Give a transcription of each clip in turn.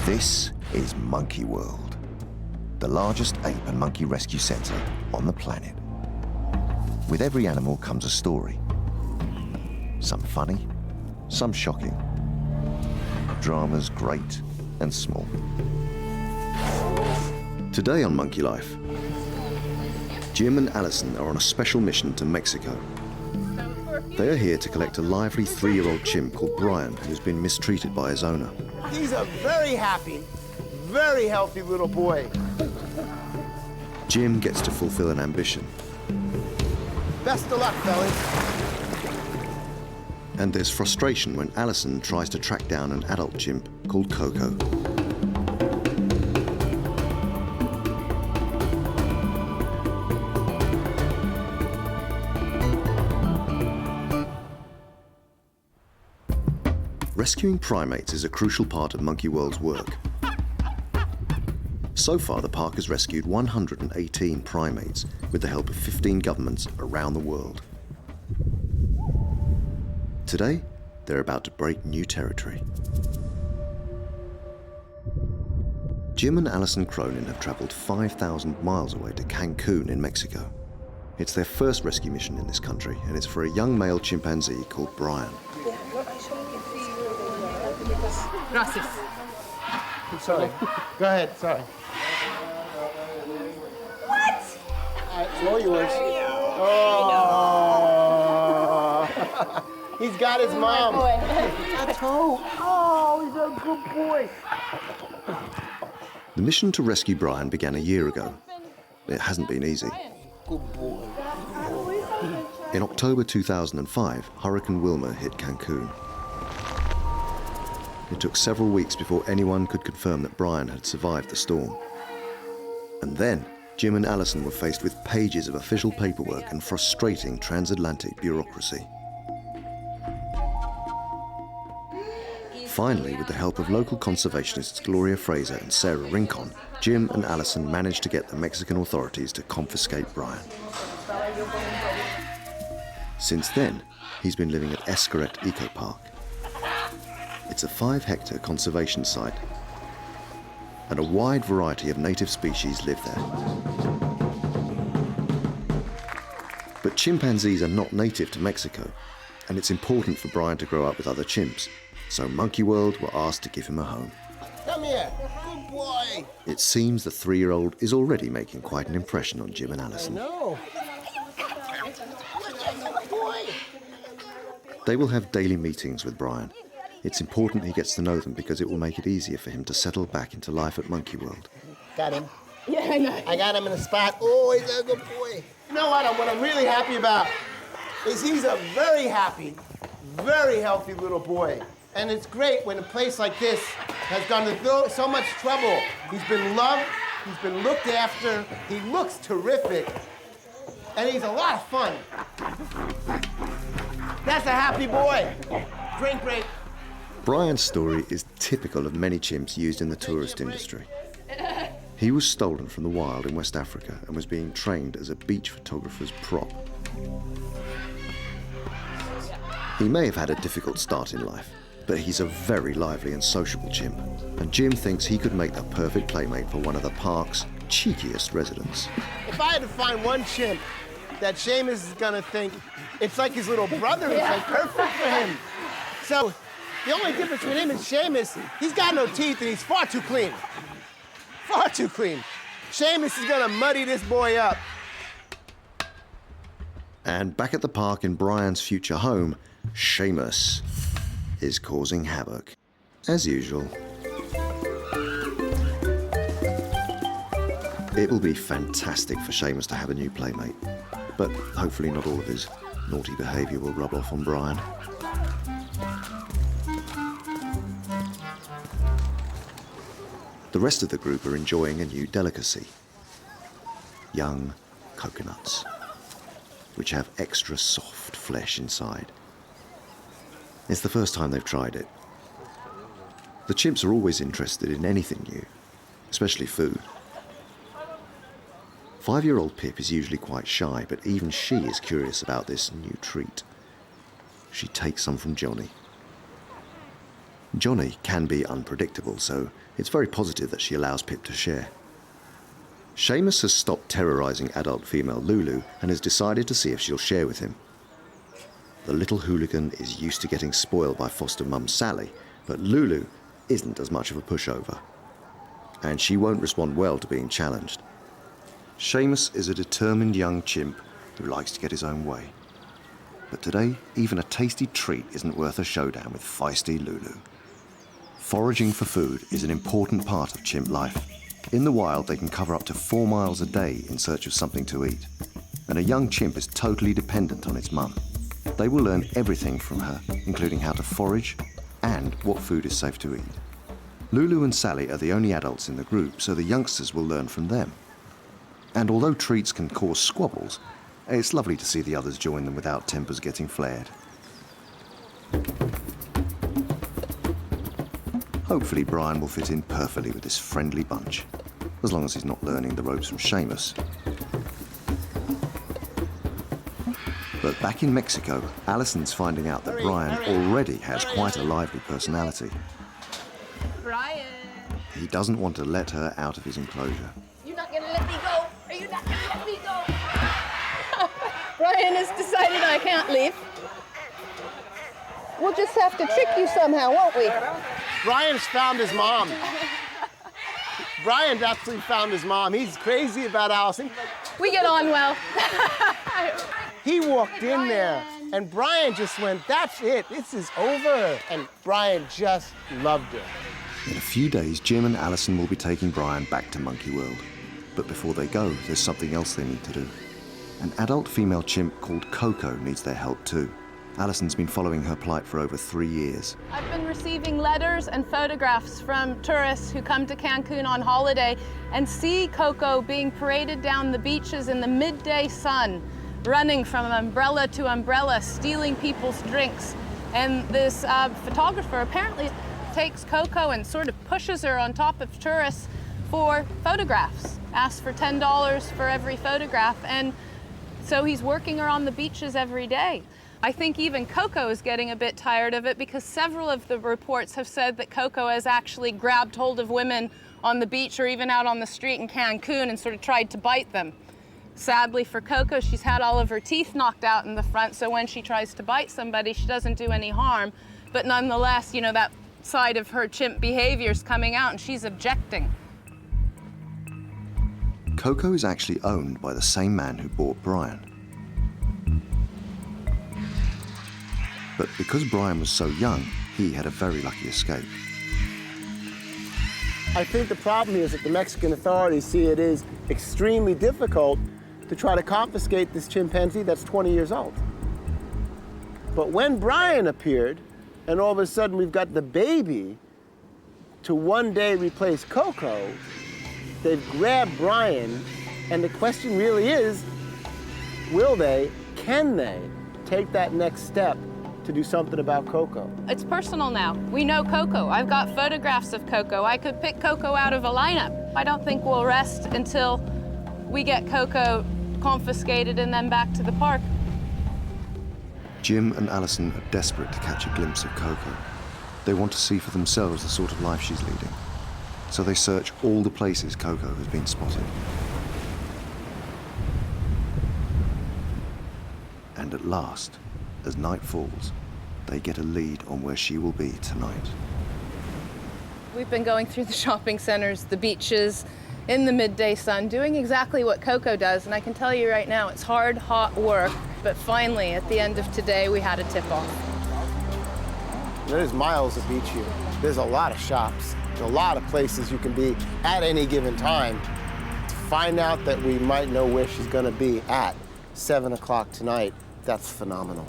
This is Monkey World, the largest ape and monkey rescue centre on the planet. With every animal comes a story. Some funny, some shocking. Dramas great and small. Today on Monkey Life, Jim and Alison are on a special mission to Mexico. They are here to collect a lively 3-year-old chimp called Brian, who's been mistreated by his owner. He's a very happy, very healthy little boy. Jim gets to fulfill an ambition. Best of luck, fellas. And there's frustration when Alison tries to track down an adult chimp called Coco. Rescuing primates is a crucial part of Monkey World's work. So far, the park has rescued 118 primates with the help of 15 governments around the world. Today, they're about to break new territory. Jim and Alison Cronin have travelled 5,000 miles away to Cancun in Mexico. It's their first rescue mission in this country, and it's for a young male chimpanzee called Brian. Gracias. I'm sorry. Go ahead, sorry. What? It's all yours. Oh. He's got his mom. Oh, he's a good boy. The mission to rescue Brian began a year ago. It hasn't been easy. Good boy. In October 2005, Hurricane Wilma hit Cancun. It took several weeks before anyone could confirm that Brian had survived the storm. And then, Jim and Alison were faced with pages of official paperwork and frustrating transatlantic bureaucracy. Finally, with the help of local conservationists Gloria Fraser and Sarah Rincon, Jim and Alison managed to get the Mexican authorities to confiscate Brian. Since then, he's been living at Escaret Eco Park. It's a 5-hectare conservation site, and a wide variety of native species live there. But chimpanzees are not native to Mexico, and it's important for Brian to grow up with other chimps, so Monkey World were asked to give him a home. Come here. Good boy. It seems the 3-year-old is already making quite an impression on Jim and Alison. No. Good boy. They will have daily meetings with Brian. It's important he gets to know them because it will make it easier for him to settle back into life at Monkey World. Got him. Yeah, I know. I got him in a spot. Oh, he's a good boy. You know what I'm really happy about is he's a very happy, very healthy little boy. And it's great when a place like this has gone to so much trouble. He's been loved, he's been looked after, he looks terrific, and he's a lot of fun. That's a happy boy. Drink break. Brian's story is typical of many chimps used in the tourist industry. He was stolen from the wild in West Africa and was being trained as a beach photographer's prop. He may have had a difficult start in life, but he's a very lively and sociable chimp, and Jim thinks he could make the perfect playmate for one of the park's cheekiest residents. If I had to find one chimp that Seamus is gonna think it's like his little brother, it's like perfect for him. So, the only difference with him and Seamus, he's got no teeth and he's far too clean. Far too clean. Seamus is gonna muddy this boy up. And back at the park in Brian's future home, Seamus is causing havoc, as usual. It will be fantastic for Seamus to have a new playmate, but hopefully not all of his naughty behaviour will rub off on Brian. The rest of the group are enjoying a new delicacy, young coconuts, which have extra soft flesh inside. It's the first time they've tried it. The chimps are always interested in anything new, especially food. 5-year-old Pip is usually quite shy, but even she is curious about this new treat. She takes some from Johnny. Johnny can be unpredictable, so it's very positive that she allows Pip to share. Seamus has stopped terrorising adult female Lulu and has decided to see if she'll share with him. The little hooligan is used to getting spoiled by foster mum Sally, but Lulu isn't as much of a pushover. And she won't respond well to being challenged. Seamus is a determined young chimp who likes to get his own way. But today, even a tasty treat isn't worth a showdown with feisty Lulu. Foraging for food is an important part of chimp life. In the wild, they can cover up to 4 miles a day in search of something to eat. And a young chimp is totally dependent on its mum. They will learn everything from her, including how to forage and what food is safe to eat. Lulu and Sally are the only adults in the group, so the youngsters will learn from them. And although treats can cause squabbles, it's lovely to see the others join them without tempers getting flared. Hopefully Brian will fit in perfectly with this friendly bunch, as long as he's not learning the ropes from Seamus. But back in Mexico, Alison's finding out that Brian already has quite a lively personality. Brian! He doesn't want to let her out of his enclosure. You're not gonna let me go! Are you not gonna let me go? Brian has decided I can't leave. We'll just have to trick you somehow, won't we? Brian's found his mom. Brian actually found his mom. He's crazy about Allison. We get on well. He walked in there, and Brian just went, "That's it, this is over." And Brian just loved her. In a few days, Jim and Alison will be taking Brian back to Monkey World. But before they go, there's something else they need to do. An adult female chimp called Coco needs their help too. Alison's been following her plight for over 3 years. I've been receiving letters and photographs from tourists who come to Cancun on holiday and see Coco being paraded down the beaches in the midday sun, running from umbrella to umbrella, stealing people's drinks. And this photographer apparently takes Coco and sort of pushes her on top of tourists for photographs, asks for $10 for every photograph, and so he's working her on the beaches every day. I think even Coco is getting a bit tired of it because several of the reports have said that Coco has actually grabbed hold of women on the beach or even out on the street in Cancun and sort of tried to bite them. Sadly for Coco, she's had all of her teeth knocked out in the front, so when she tries to bite somebody, she doesn't do any harm. But nonetheless, you know, that side of her chimp behavior is coming out and she's objecting. Coco is actually owned by the same man who bought Brian. But because Brian was so young, he had a very lucky escape. I think the problem is that the Mexican authorities see it is extremely difficult to try to confiscate this chimpanzee that's 20 years old. But when Brian appeared, and all of a sudden we've got the baby to one day replace Coco, they've grabbed Brian, and the question really is, will they, can they, take that next step to do something about Coco? It's personal now. We know Coco. I've got photographs of Coco. I could pick Coco out of a lineup. I don't think we'll rest until we get Coco confiscated and then back to the park. Jim and Alison are desperate to catch a glimpse of Coco. They want to see for themselves the sort of life she's leading. So they search all the places Coco has been spotted. And at last, as night falls, they get a lead on where she will be tonight. We've been going through the shopping centers, the beaches, in the midday sun, doing exactly what Coco does, and I can tell you right now, it's hard, hot work, but finally, at the end of today, we had a tip-off. There's miles of beach here. There's a lot of shops, a lot of places you can be at any given time. To find out that we might know where she's gonna be at 7 o'clock tonight, that's phenomenal.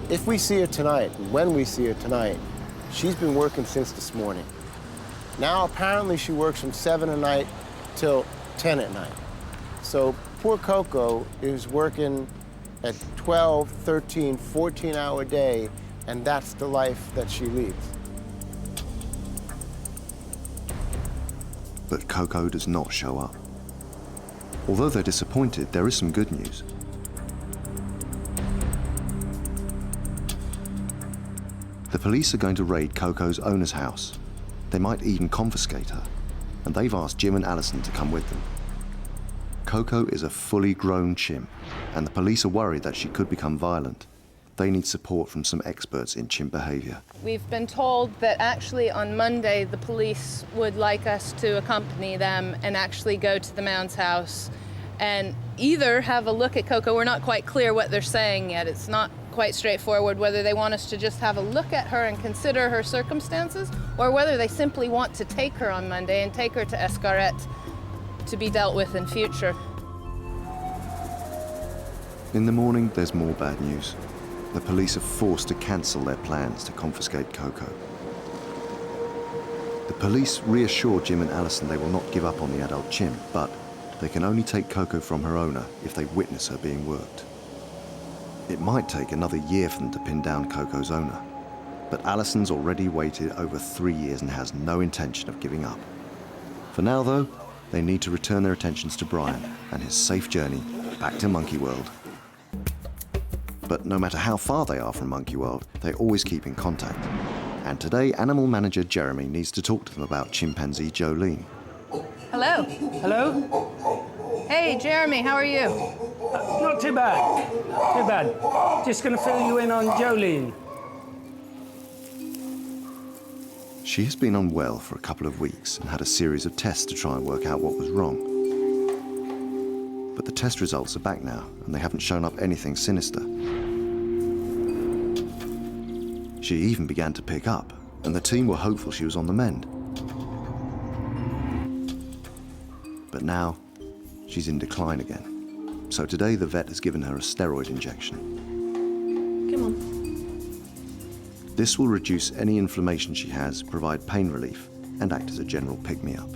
If we see her tonight, and when we see her tonight, she's been working since this morning. Now, apparently, she works from 7 at night till 10 at night. So poor Coco is working at 12, 13, 14-hour day, and that's the life that she leads. But Coco does not show up. Although they're disappointed, there is some good news. The police are going to raid Coco's owner's house. They might even confiscate her, and they've asked Jim and Alison to come with them. Coco is a fully grown chimp, and the police are worried that she could become violent. They need support from some experts in chimp behavior. We've been told that actually on Monday the police would like us to accompany them and actually go to the man's house and either have a look at Coco. We're not quite clear what they're saying yet. It's not quite straightforward whether they want us to just have a look at her and consider her circumstances, or whether they simply want to take her on Monday and take her to Escaret to be dealt with in future. In the morning, there's more bad news. The police are forced to cancel their plans to confiscate Coco. The police reassure Jim and Alison they will not give up on the adult chimp, but they can only take Coco from her owner if they witness her being worked. It might take another year for them to pin down Coco's owner, but Alison's already waited over 3 years and has no intention of giving up. For now, though, they need to return their attentions to Brian and his safe journey back to Monkey World. But no matter how far they are from Monkey World, they always keep in contact. And today, animal manager Jeremy needs to talk to them about chimpanzee Jolene. Hello. Hello? Hey, Jeremy, how are you? Not too bad. Too bad. Just going to fill you in on Jolene. She has been unwell for a couple of weeks and had a series of tests to try and work out what was wrong. But the test results are back now, and they haven't shown up anything sinister. She even began to pick up, and the team were hopeful she was on the mend. But now, she's in decline again. So today, the vet has given her a steroid injection. Come on. This will reduce any inflammation she has, provide pain relief, and act as a general pick-me-up.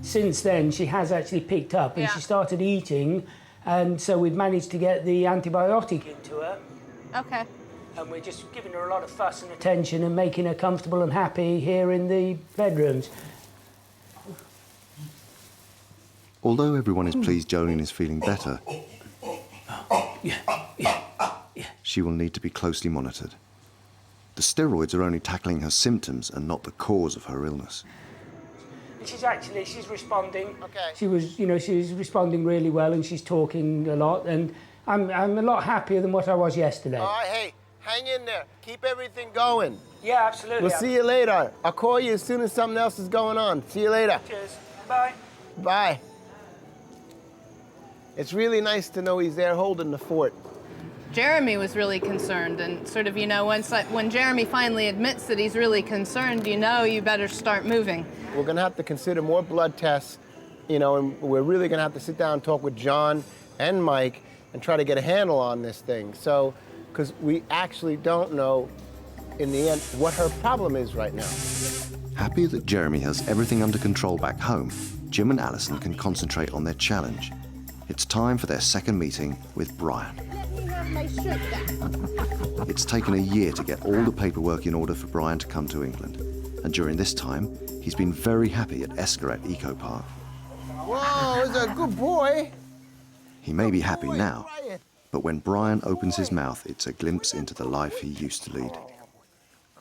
Since then, she has actually picked up and Yeah. she started eating, and so we've managed to get the antibiotic into her. Okay. And we're just giving her a lot of fuss and attention and making her comfortable and happy here in the bedrooms. Although everyone is pleased Jolene is feeling better, she will need to be closely monitored. The steroids are only tackling her symptoms and not the cause of her illness. She's responding. Okay. She's responding really well, and she's talking a lot, and I'm a lot happier than what I was yesterday. All right, hey, hang in there. Keep everything going. Yeah, absolutely. We'll see you later. I'll call you as soon as something else is going on. See you later. Cheers. Bye. Bye. It's really nice to know he's there holding the fort. Jeremy was really concerned, and sort of, when Jeremy finally admits that he's really concerned, you better start moving. We're gonna have to consider more blood tests, and we're really gonna have to sit down and talk with John and Mike and try to get a handle on this thing. So, because we actually don't know, in the end, what her problem is right now. Happy that Jeremy has everything under control back home, Jim and Alison can concentrate on their challenge. It's time for their second meeting with Brian. It's taken a year to get all the paperwork in order for Brian to come to England. And during this time, he's been very happy at Escaret Eco Park. Whoa, he's a good boy. He may be happy now, but when Brian opens his mouth, it's a glimpse into the life he used to lead.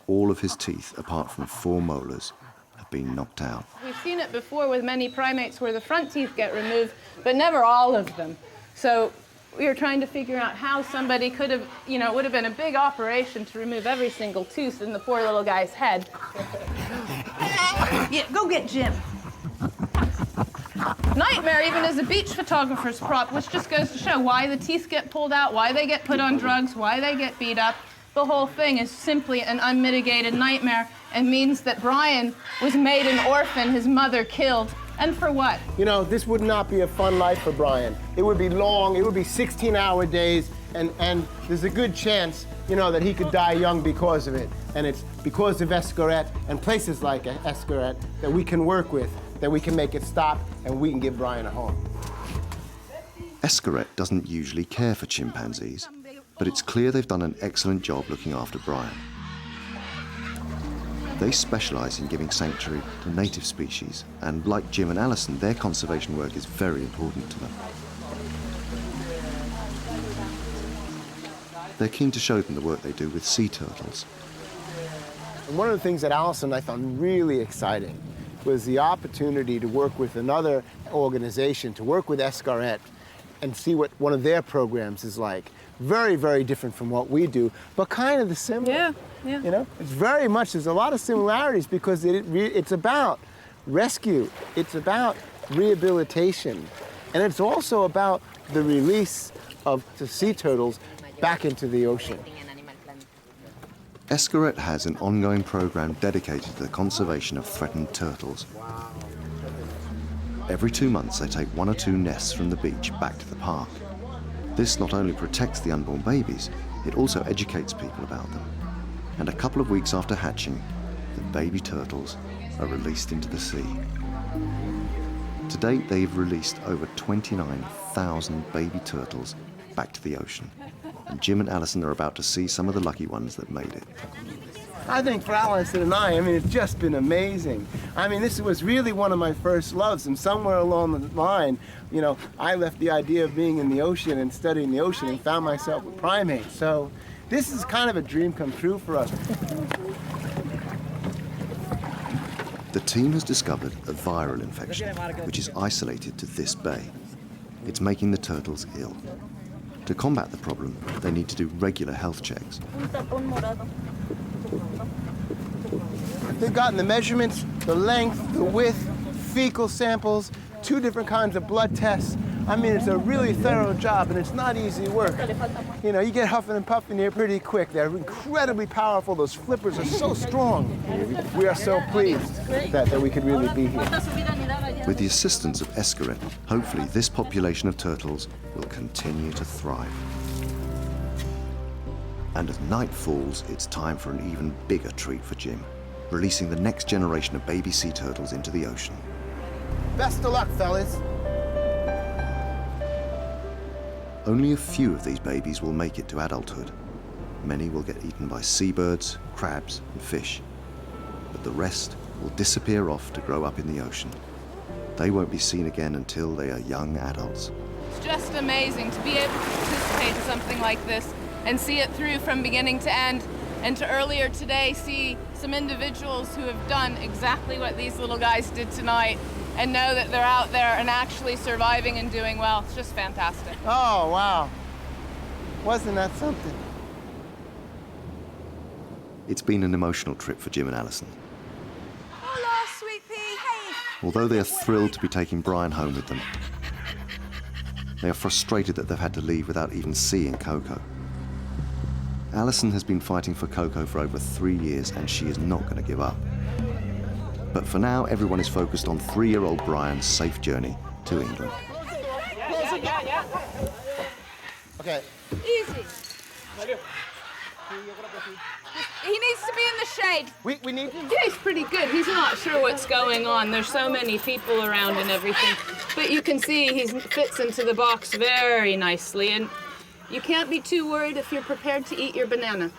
All of his teeth, apart from 4 molars, have been knocked out. We've seen it before with many primates where the front teeth get removed, but never all of them. So we were trying to figure out how somebody could have, it would have been a big operation to remove every single tooth in the poor little guy's head. Yeah, go get Jim. Nightmare even as a beach photographer's prop, which just goes to show why the teeth get pulled out, why they get put on drugs, why they get beat up. The whole thing is simply an unmitigated nightmare and means that Brian was made an orphan, his mother killed. And for what? This would not be a fun life for Brian. It would be long, it would be 16-hour days, and there's a good chance, that he could die young because of it. And it's because of Escaret and places like Escaret that we can work with, that we can make it stop, and we can give Brian a home. Escaret doesn't usually care for chimpanzees, but it's clear they've done an excellent job looking after Brian. They specialise in giving sanctuary to native species, and like Jim and Alison, their conservation work is very important to them. They're keen to show them the work they do with sea turtles. And one of the things that Alison I found really exciting was the opportunity to work with another organization, to work with Escaret and see what one of their programs is like. Very, very different from what we do, but kind of the similar. Yeah, yeah. You know, it's very much, there's a lot of similarities because it's about rescue, it's about rehabilitation, and it's also about the release of the sea turtles back into the ocean. Escaret has an ongoing program dedicated to the conservation of threatened turtles. Every 2 months, they take 1 or 2 nests from the beach back to the park. This not only protects the unborn babies, it also educates people about them. And a couple of weeks after hatching, the baby turtles are released into the sea. To date, they've released over 29,000 baby turtles back to the ocean. And Jim and Alison are about to see some of the lucky ones that made it. I think for Alison and I mean, it's just been amazing. I mean, this was really one of my first loves, and somewhere along the line, you know, I left the idea of being in the ocean and studying the ocean and found myself with primates. So this is kind of a dream come true for us. The team has discovered a viral infection, which is isolated to this bay. It's making the turtles ill. To combat the problem, they need to do regular health checks. They've gotten the measurements, the length, the width, fecal samples, 2 different kinds of blood tests. I mean, it's a really thorough job, and it's not easy work. You know, you get huffing and puffing here pretty quick. They're incredibly powerful. Those flippers are so strong. We are so pleased that we could really be here. With the assistance of Escaret, hopefully this population of turtles will continue to thrive. And as night falls, it's time for an even bigger treat for Jim, releasing the next generation of baby sea turtles into the ocean. Best of luck, fellas. Only a few of these babies will make it to adulthood. Many will get eaten by seabirds, crabs, and fish. But the rest will disappear off to grow up in the ocean. They won't be seen again until they are young adults. It's just amazing to be able to participate in something like this and see it through from beginning to end, and to earlier today see some individuals who have done exactly what these little guys did tonight and know that they're out there and actually surviving and doing well. It's just fantastic. Oh, wow. Wasn't that something? It's been an emotional trip for Jim and Alison. Hola, sweet pea. Hey. Although they are thrilled to be taking Brian home with them, they are frustrated that they've had to leave without even seeing Coco. Alison has been fighting for Coco for over 3 years, and she is not going to give up. But for now, everyone is focused on 3-year-old Brian's safe journey to England. Okay. Easy. He needs to be in the shade. We need him? Yeah, he's pretty good. He's not sure what's going on. There's so many people around and everything. But you can see he fits into the box very nicely. And you can't be too worried if you're prepared to eat your banana.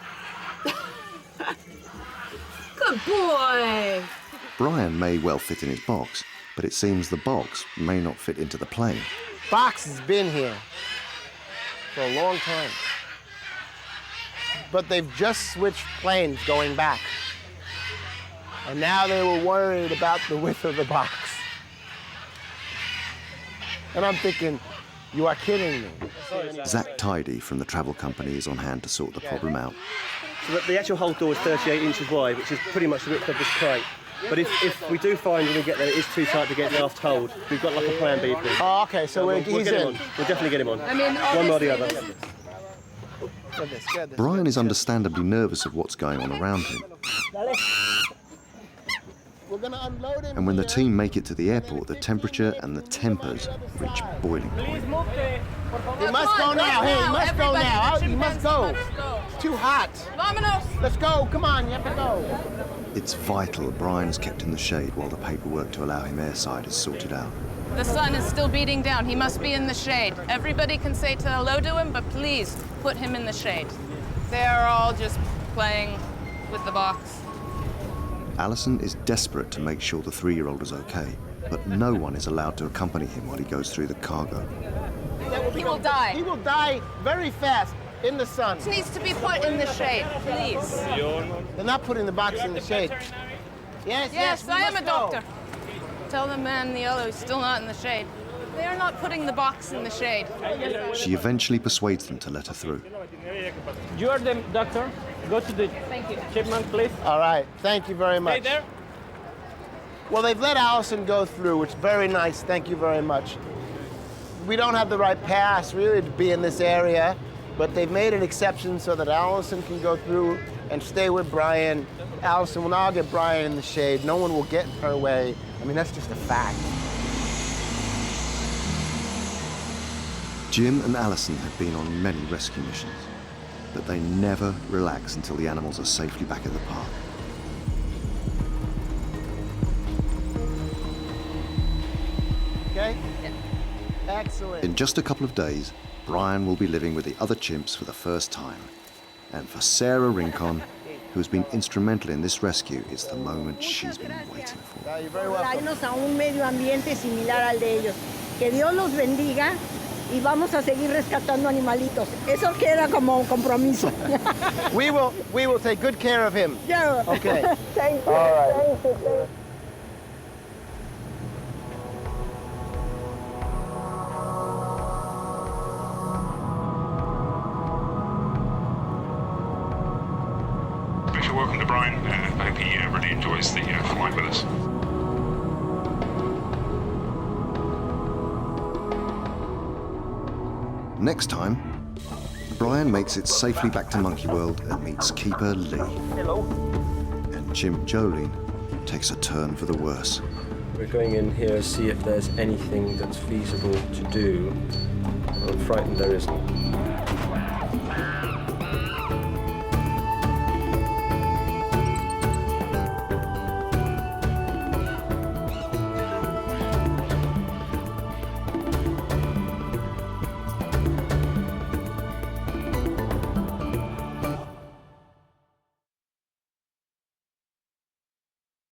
Good boy. Brian may well fit in his box, but it seems the box may not fit into the plane. Box has been here for a long time. But they've just switched planes going back. And now they were worried about the width of the box. And I'm thinking, you are kidding me. Zach Tidy from the travel company is on hand to sort the problem out. So the actual hold door is 38 inches wide, which is pretty much the width of this crate. But if we do find when we get there it is too tight to get the aft hold, we've got like a plan B. Oh, okay, so we'll he's get him in. on. We'll definitely get him on. I mean, one or the other. Get this. Brian is understandably nervous of what's going on around him. We're gonna unload him. And when the team make it to the airport, the temperature and the tempers reach boiling point. He must go now. Hey, he must go now. He must go. It's too hot. Vámonos. Let's go. Come on, you have to go. It's vital that Brian is kept in the shade while the paperwork to allow him airside is sorted out. The sun is still beating down. He must be in the shade. Everybody can say hello to him, but please put him in the shade. They're all just playing with the box. Alison is desperate to make sure the 3-year-old is okay, but no one is allowed to accompany him while he goes through the cargo. He will die. He will die very fast. in the sun. It needs to be put in the shade, please. They're not putting the box in the shade. Yes, Yes, we I am must a go. doctor. Tell the man in the yellow he's still not in the shade. They are not putting the box in the shade. She eventually persuades them to let her through. You are the doctor. Go to the chipmunk, please. All right, thank you very much. Stay there. Well, they've let Alison go through, which is very nice. Thank you very much. We don't have the right pass, really, to be in this area, but they've made an exception so that Alison can go through and stay with Brian. Alison will now get Brian in the shade. No one will get in her way. I mean, that's just a fact. Jim and Alison have been on many rescue missions, but they never relax until the animals are safely back at the park. Okay? Excellent. In just a couple of days, Brian will be living with the other chimps for the first time. And for Sarah Rincon, who has been instrumental in this rescue, it's the moment she's been waiting for. You're very welcome. Traernos a un medio ambiente similar al de ellos. Que Dios los bendiga y vamos a seguir rescatando animalitos. Eso queda como un compromiso. We will take good care of him. Yeah. Okay. Thank you. All right. Thank you. Thank you. Special welcome to Brian. I hope he really enjoys the flight with us. Next time, Brian makes it safely back to Monkey World and meets keeper Lee. Hello. And Chimp Jolene takes a turn for the worse. We're going in here to see if there's anything that's feasible to do. I'm frightened there isn't.